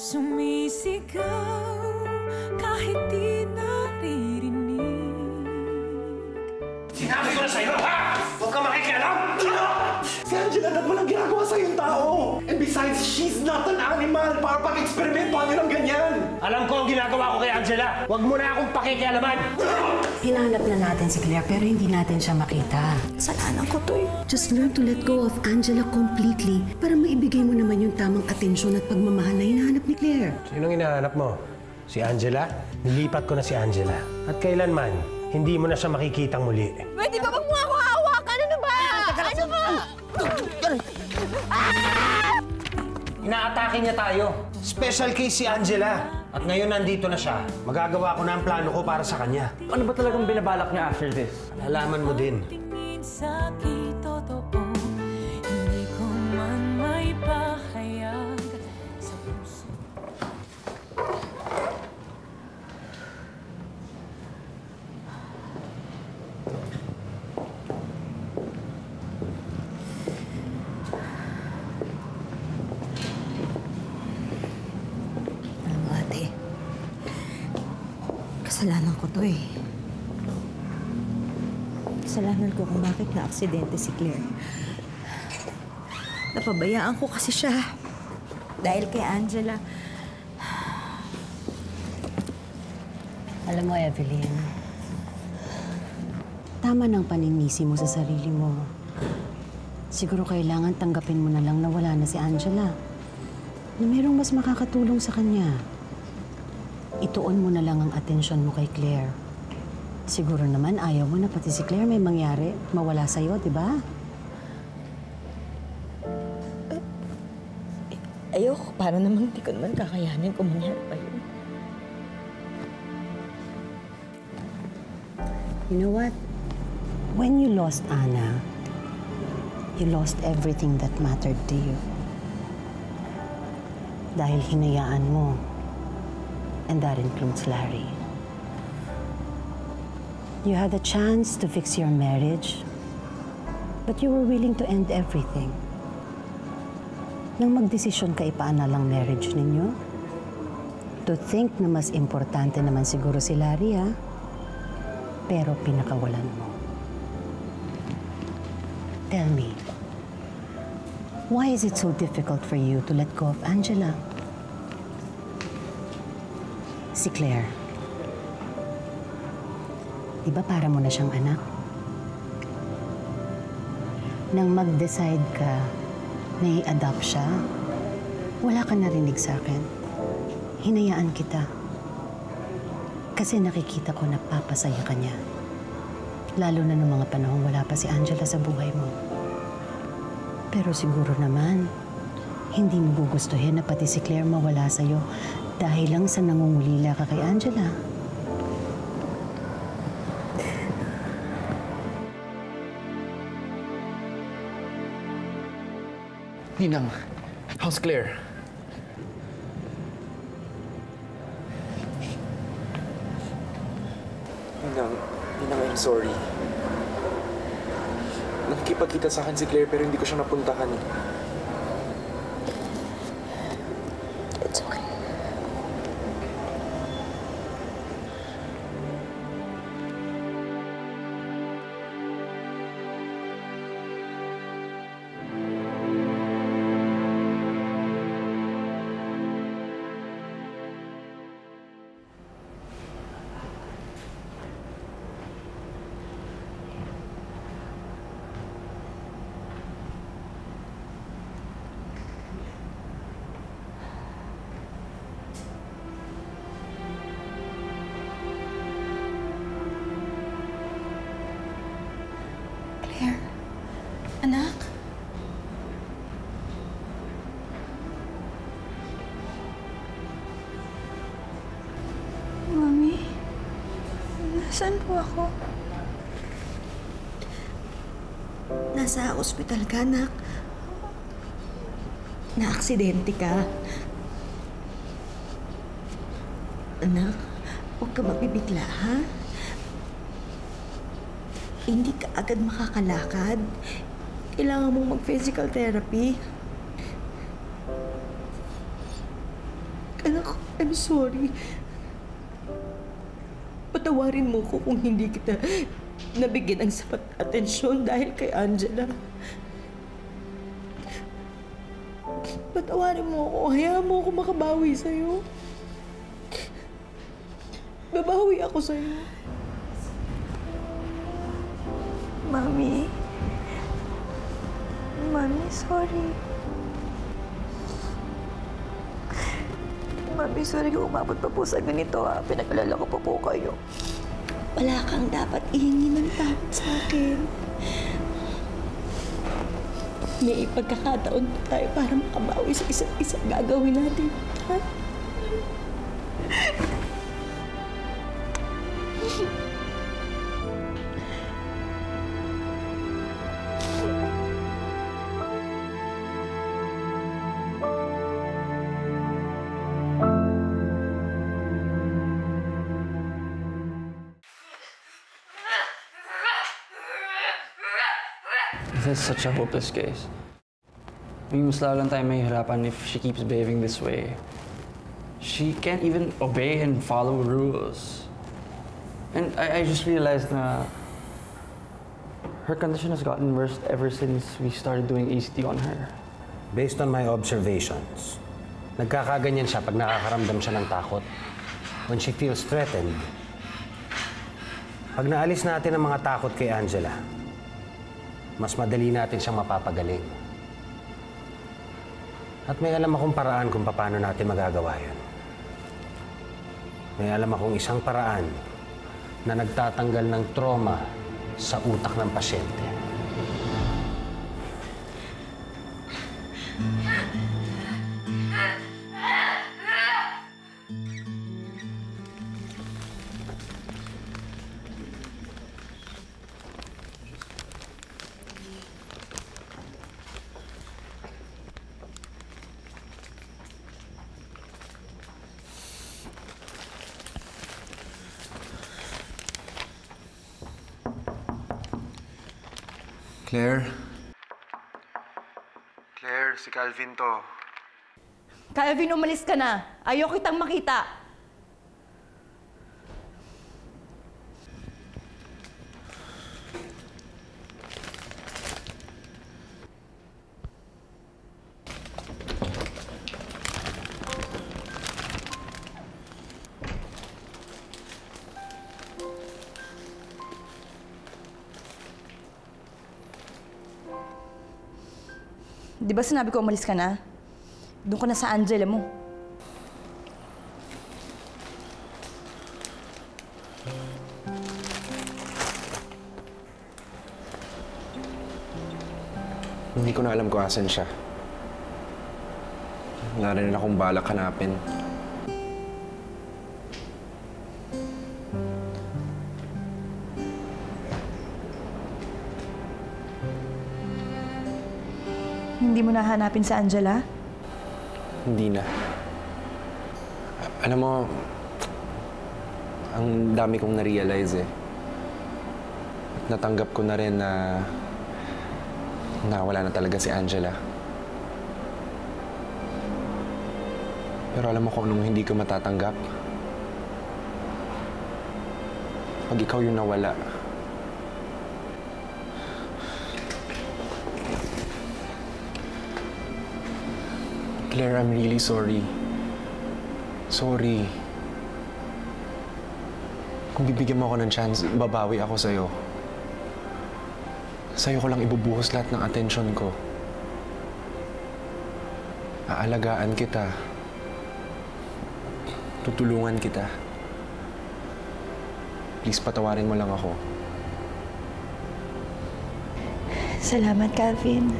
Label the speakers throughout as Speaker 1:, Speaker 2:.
Speaker 1: Sumisigaw kahit di naririnig.
Speaker 2: Sinabi ko na sa'yo, ha? Huwag ka makikialam!
Speaker 3: Si Angela, walang ginagawa sa'yo yung tao. And besides, she's not an animal para pag-eksperimento nyo ng ganyan.
Speaker 2: Alam ko ang ginagawa ko kay Angela. Huwag mo na akong pakikialaman.
Speaker 4: Hinahanap na natin si Claire pero hindi natin siya makita.
Speaker 1: Kasalanan ko to eh.
Speaker 4: Just learn to let go of Angela completely para maibigay mo naman yung tamang atensyon at pagmamahal na hinahanap ni Claire.
Speaker 2: Sinong hinahanap mo? Si Angela? Nilipat ko na si Angela. At kailanman, hindi mo na siya makikitang muli.
Speaker 1: Pwede ba wag mo ako hawakan? Ano ba? Ano ba?
Speaker 2: Inaatake niya tayo. Special case si Angela. At ngayon nandito na siya. Magagawa ko na ang plano ko para sa kanya.
Speaker 5: Ano ba talagang binabalak niya after this?
Speaker 2: Alalaman mo din.
Speaker 1: Tingin sa totoo, hindi ko man may pahayag sa puso.
Speaker 6: Kasalanan ko to eh. Kasalanan ko kung bakit na-aksidente si Claire. Napabayaan ko kasi siya. Dahil kay Angela.
Speaker 4: Alam mo, Evelyn, tama ng paninisi mo sa sarili mo. Siguro kailangan tanggapin mo na lang na wala na si Angela. Na merong mas makakatulong sa kanya. Ituon mo na lang ang atensyon mo kay Claire. Siguro naman ayaw mo na pati si Claire may mangyari, mawala sa'yo, di ba?
Speaker 6: Ayoko, para namang di ko naman kakayanin kung mangyari pa yun.
Speaker 4: You know what? When you lost Anna, you lost everything that mattered to you. Dahil hinayaan mo. And that includes Larry. You had a chance to fix your marriage, but you were willing to end everything. Nang magdesisyon ka ipaanal ang marriage ninyo, to think na mas importante naman siguro si Larry, ha? Pero pinakawalan mo. Tell me, why is it so difficult for you to let go of Angela? Si Claire. Di ba para mo na siyang anak? Nang mag-decide ka na i-adopt siya, wala ka narinig sa akin. Hinayaan kita. Kasi nakikita ko na papasaya ka niya. Lalo na nung mga panahon wala pa si Angela sa buhay mo. Pero siguro naman, hindi mo gugustuhin na pati si Claire mawala sa'yo dahil lang sa nangungulila ka kay Angela.
Speaker 5: Ninang, how's Claire?
Speaker 7: Ninang, I'm sorry. Nakikipagkita sa akin si Claire pero hindi ko siya napuntahan.
Speaker 6: It's okay.
Speaker 1: Anak?
Speaker 6: Mami, nasaan po ako? Nasa ospital ka, anak. Na-aksidente ka. Anak, huwag ka mabibigla, ha? Hindi ka agad makakalakad. Kailangan mong mag-physical therapy. Anak, I'm sorry. Patawarin mo ko kung hindi kita nabigyan ng sapat na atensyon dahil kay Angela. Patawarin mo ako. Hayaan mo ako makabawi sa'yo. Babawi ako sa'yo.
Speaker 8: Mami. Mami, sorry. Mami, sorry kung umabot pa po sa ganito, ha. Pinag-alala ko pa po kayo. Wala kang dapat ihingi ng tawad sa akin.
Speaker 6: May pagkakataon pa tayo para makabawi sa isa't isa. Gagawin natin, ha?
Speaker 5: This is such a hopeless case. Mas lalo lang tayo mahihirapan if she keeps behaving this way. She can't even obey and follow rules. And I just realized na her condition has gotten worse ever since we started doing ACT on her.
Speaker 2: Based on my observations, nagkakaganyan siya pag nakakaramdam siya ng takot. When she feels threatened. Pag naalis natin ang mga takot kay Angela, mas madali natin siyang mapapagaling. At may alam akong paraan kung paano natin magagawa yun. May alam akong isang paraan na nagtatanggal ng trauma sa utak ng pasyente.
Speaker 7: Claire? Claire, si Calvin to.
Speaker 6: Calvin, umalis ka na. Ayaw kitang makita. Di ba sinabi ko umalis ka na? Doon ka na sa Angela mo.
Speaker 7: Hindi ko na alam kung asan siya. Wala rin akong balak hanapin.
Speaker 6: Hindi mo nahanapin sa Angela?
Speaker 7: Hindi na. Alam mo, ang dami kong na-realize eh. Natanggap ko na rin na wala na talaga si Angela. Pero alam mo kung anong hindi ko matatanggap? Pag ikaw yung nawala. Claire, I'm really sorry. Sorry. Kung bibigyan mo ako ng chance, babawi ako sa'yo. Sa'yo ko lang ibubuhos lahat ng atensyon ko. Aalagaan kita. Tutulungan kita. Please, patawarin mo lang ako.
Speaker 8: Salamat, Calvin.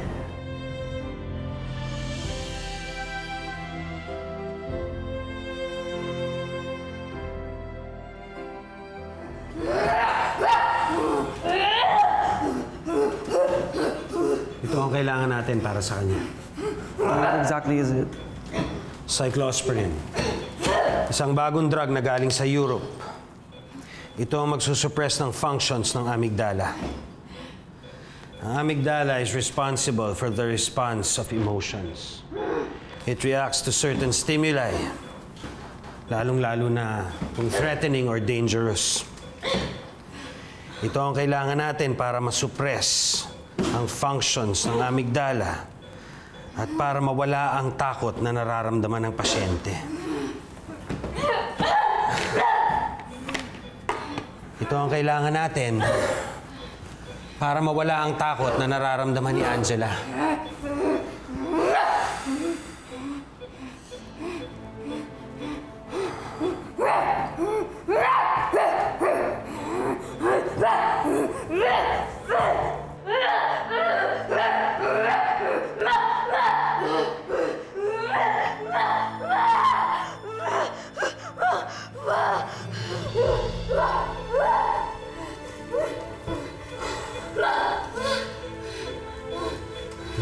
Speaker 2: Ito ang kailangan natin para sa kanya.
Speaker 5: What exactly is it?
Speaker 2: Cyclosporin. Isang bagong drug na galing sa Europe. Ito ang magsusuppress ng functions ng amygdala. Ang amygdala is responsible for the response of emotions. It reacts to certain stimuli Lalong-lalo na kung threatening or dangerous. Ito ang kailangan natin para masuppress ang functions ng amygdala at para mawala ang takot na nararamdaman ng pasyente. Ito ang kailangan natin para mawala ang takot na nararamdaman ni Angela.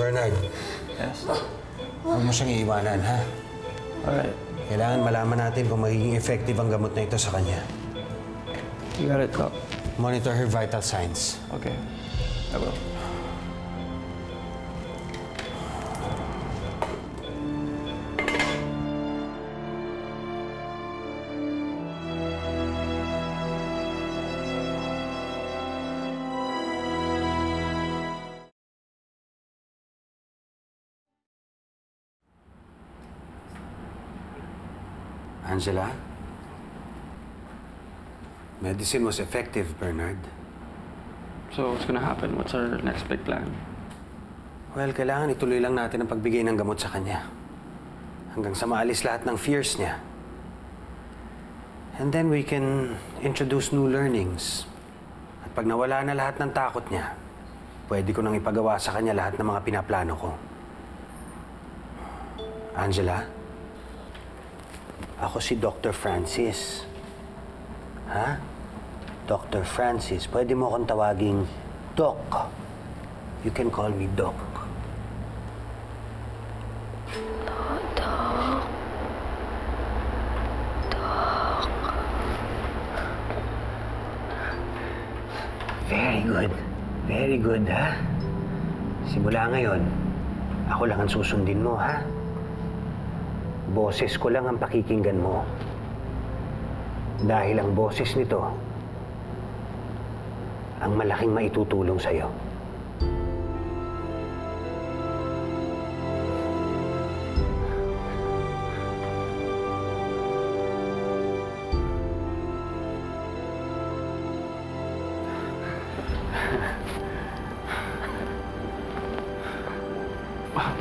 Speaker 2: Bernard.
Speaker 5: Yes?
Speaker 2: Huwag mo siyang iiwanan, ha?
Speaker 5: Alright.
Speaker 2: Kailangan malaman natin kung magiging effective ang gamot na ito sa kanya.
Speaker 5: You got it, Doc.
Speaker 2: Monitor her vital signs.
Speaker 5: Okay. I will.
Speaker 2: Angela? Medicine was effective, Bernard.
Speaker 5: So, what's gonna happen? What's our next big plan?
Speaker 2: Well, kailangan ituloy lang natin ang pagbigay ng gamot sa kanya. Hanggang sa maalis lahat ng fears niya. And then we can introduce new learnings. At pag nawala na lahat ng takot niya, pwede ko nang ipagawa sa kanya lahat ng mga pinaplano ko. Angela? Ako si Dr. Francis. Ha? Dr. Francis. Pwede mo akong tawaging Doc. You can call me Doc. Very good. Very good, ha? Simula ngayon, ako lang ang susundin mo, ha? Boses ko lang ang pakikinggan mo. Dahil ang boses nito, ang malaking maitutulong sa'yo.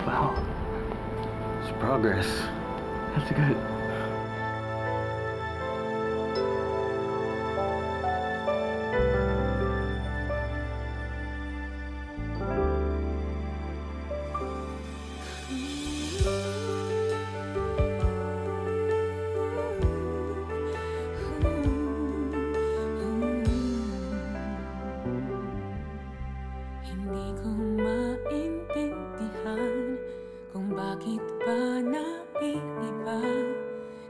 Speaker 5: Wow.
Speaker 2: It's progress.
Speaker 5: That's good.
Speaker 1: Hindi ko maintindihan kung bakit ba naiiba,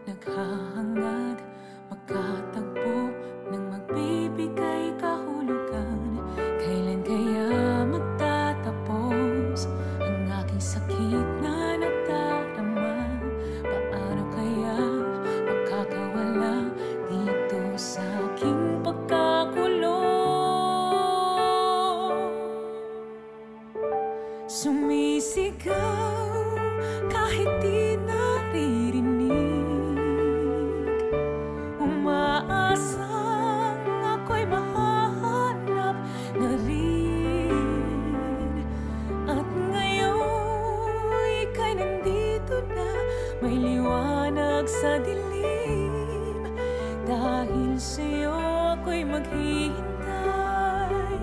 Speaker 1: naghahangad, magkatagpo ng magbibigay kahulugan. Kailan kaya magtatapos ang aking sakit na nadarama? Paano kaya makakawala dito sa aking pagkakulong? Sumisigaw kahit di naririnig, umaasang ako'y mahahanap na rin. At ngayon ika'y nandito na, may liwanag sa dilim. Dahil sa'yo ako'y maghihintay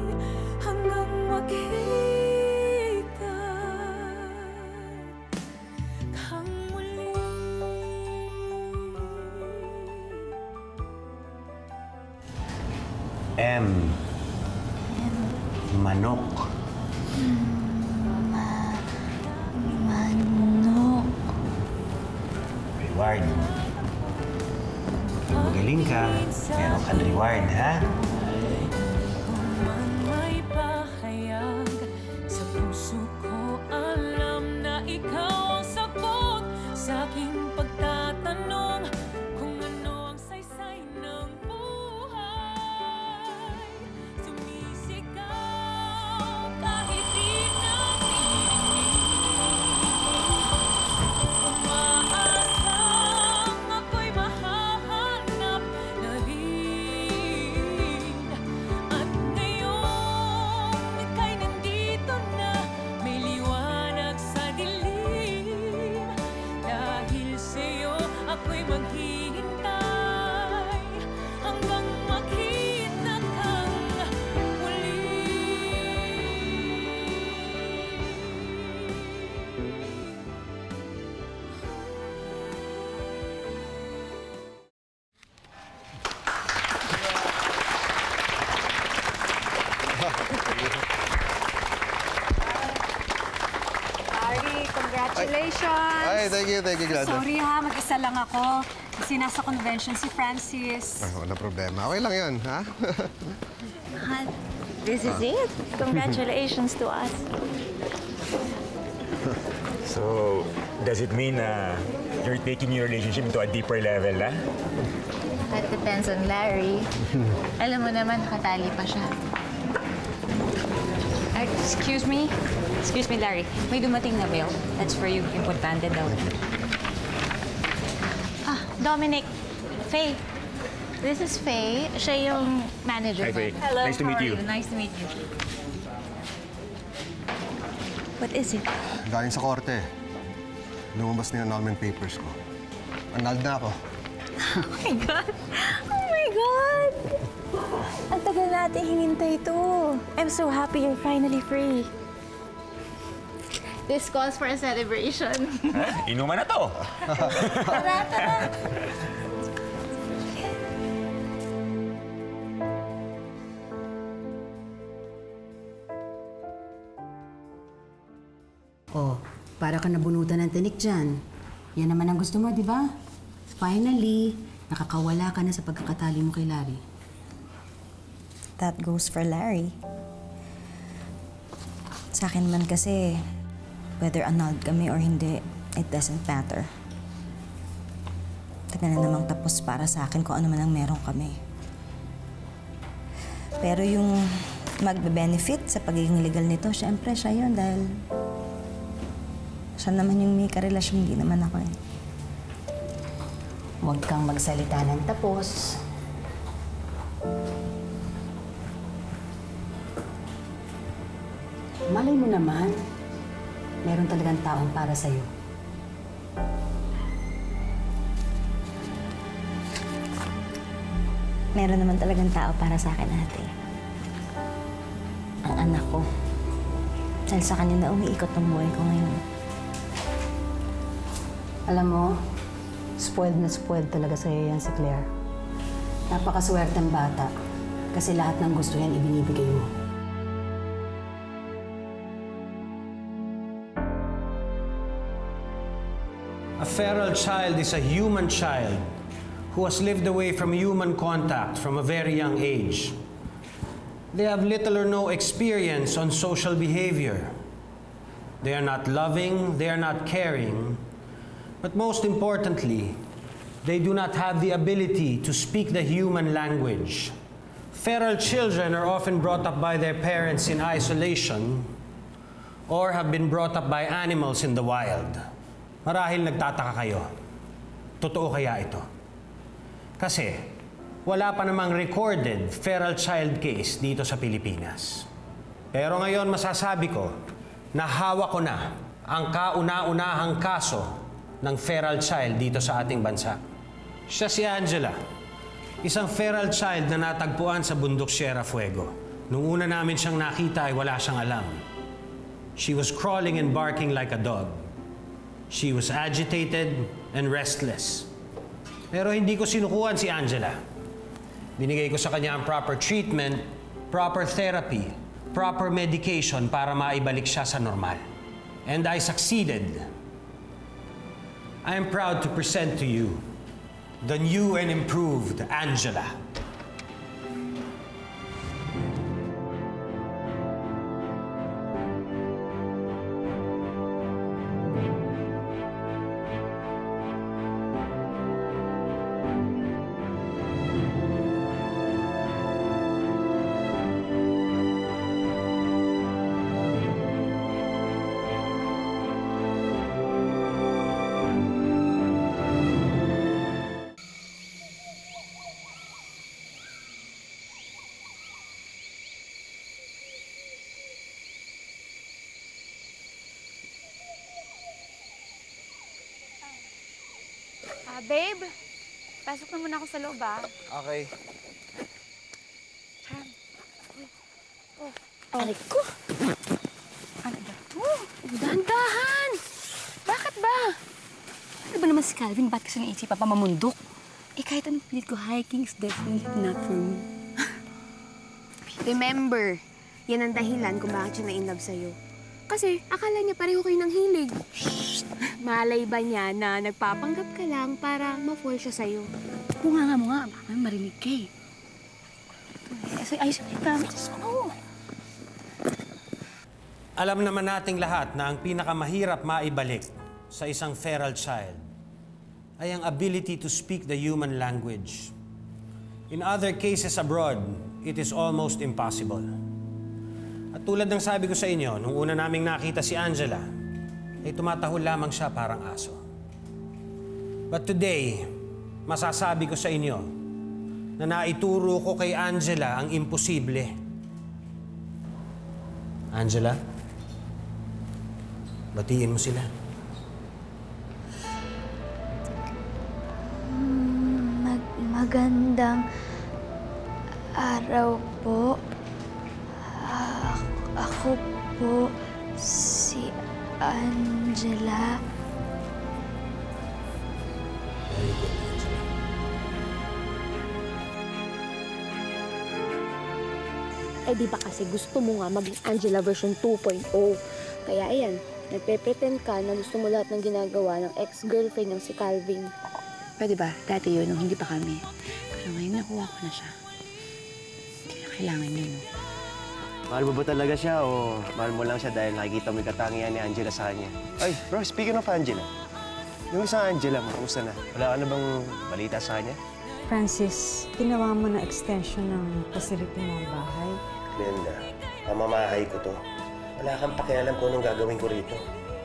Speaker 1: hanggang makita kang muli.
Speaker 2: M. Manok.
Speaker 8: Manok.
Speaker 2: Reward. Kung magaling ka, meron kang reward, ha?
Speaker 1: Man may pahayag sa puso ko, alam na ikaw ang sagot sa aking pagtatanong kung ano
Speaker 9: Congratulations!
Speaker 10: Ay, thank you, Glenda.
Speaker 9: Sorry ha, mag-isa lang ako. Kasi nasa convention si Francis.
Speaker 10: Ay, wala problema. Okay lang yun, ha?
Speaker 8: Mahal, this is it. Congratulations to us.
Speaker 11: So, does it mean you're taking your relationship to a deeper level, ha?
Speaker 12: That depends on Larry. Alam mo naman, nakatali pa siya.
Speaker 13: Excuse me, Larry. May dumating na bill. That's for you. Importante daw.
Speaker 12: Dominic, Faye. This is Faye. Siya yung manager
Speaker 11: Hi, Faye.
Speaker 12: mo.
Speaker 13: Hello,
Speaker 11: Nice to meet you.
Speaker 13: Nice to meet you.
Speaker 8: What is it?
Speaker 10: Galing sa korte. Lumabas na yung annulment papers ko. Annulled na ako.
Speaker 8: Oh my God! Oh my God! Ang tagal natin hinintay ito. I'm so happy you're finally free.
Speaker 12: This calls for a celebration.
Speaker 11: Inuman na to.
Speaker 8: Tara, tara!
Speaker 4: Oh, para ka nabunutan ng tinik dyan. Yan naman ang gusto mo, di ba? Finally, nakakawala ka na sa pagkakatali mo kay Larry.
Speaker 8: That goes for Larry. Sa akin man kasi, whether annulled kami or hindi, it doesn't matter. Tagal na namang tapos para sa akin kung ano man ang meron kami. Pero yung magbe-benefit sa pagiging legal nito, syempre siya yun dahil siya naman yung may karelasyon, hindi naman ako eh.
Speaker 4: Huwag kang magsalita ng tapos. Malay mo naman, meron talagang taong para sa'yo.
Speaker 8: Meron naman talagang tao para sa akin, ate. Ang anak ko. Dahil sa kanya na umiikot ang buhay ko ngayon.
Speaker 4: Alam mo, spoiled na spoiled talaga sa'yo yan si Claire. Napakaswerteng bata kasi lahat ng gusto yan ibinibigay mo.
Speaker 2: A feral child is a human child who has lived away from human contact from a very young age. They have little or no experience on social behavior. They are not loving, they are not caring, but most importantly, they do not have the ability to speak the human language. Feral children are often brought up by their parents in isolation or have been brought up by animals in the wild. Marahil nagtataka kayo, totoo kaya ito? Kasi wala pa namang recorded feral child case dito sa Pilipinas. Pero ngayon masasabi ko na hawak ko na ang kauna-unahang kaso ng feral child dito sa ating bansa. Siya si Angela, isang feral child na natagpuan sa bundok Sierra Fuego. Nung una namin siyang nakita ay wala siyang alam. She was crawling and barking like a dog. She was agitated and restless. Pero hindi ko sinukuan si Angela. Binigay ko sa kanya ang proper treatment, proper therapy, proper medication para maibalik siya sa normal. And I succeeded. I am proud to present to you the new and improved Angela.
Speaker 9: Babe, pasok na muna ako sa loob, ah.
Speaker 7: Okay.
Speaker 8: Aray ko!
Speaker 9: Ano ba? Dahan-dahan! Bakit ba? Ano ba naman si Calvin? Ba't kasi naisip pa mamundok? Eh, kahit anong pilit ko, hiking is definitely not for me.
Speaker 14: Remember, yan ang dahilan kung bakit siya na-inlove sa'yo. Kasi akala niya pareho kayo ng hilig.
Speaker 9: Shh! Malay ba niya na nagpapanggap ka lang para ma-fall siya sa'yo? Bunga nga mo nga, baka marinig ka eh. Ayos ka. Oo.
Speaker 2: Alam naman nating lahat na ang pinakamahirap maibalik sa isang feral child ay ang ability to speak the human language. In other cases abroad, it is almost impossible. At tulad ng sabi ko sa inyo, nung una naming nakita si Angela, ay tumatahol lamang siya parang aso. But today, masasabi ko sa inyo na naituro ko kay Angela ang imposible. Angela, batiin mo sila.
Speaker 8: Magandang araw po. Ako po si Angela.
Speaker 2: Very good, Angela.
Speaker 9: Eh di ba kasi gusto mo nga maging Angela version 2.0. Kaya ayan, nagpe-pretend ka na gusto mo lahat ng ginagawa ng ex-girlfriend ng si Calvin.
Speaker 4: Pwede ba? Dati yun, nung hindi pa kami. Pero ngayon nakuha ko na siya. Hindi na kailangan yun.
Speaker 14: Mahal mo ba talaga siya o mahal mo lang siya dahil nakikita mo yung katangian ni Angela sa kanya? Ay, bro, speaking of Angela, yung isang Angela mo, kamusta na? Wala ka na bang balita sa kanya?
Speaker 15: Francis, ginawa mo na extension ng facility mo ang bahay.
Speaker 16: Glenda, pamamahay ko to. Wala kang pakialam kung anong gagawin ko rito.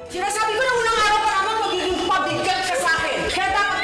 Speaker 6: Sinasabi ko na unang araw pa naman magiging pabigat ka sa akin. Kaya dapat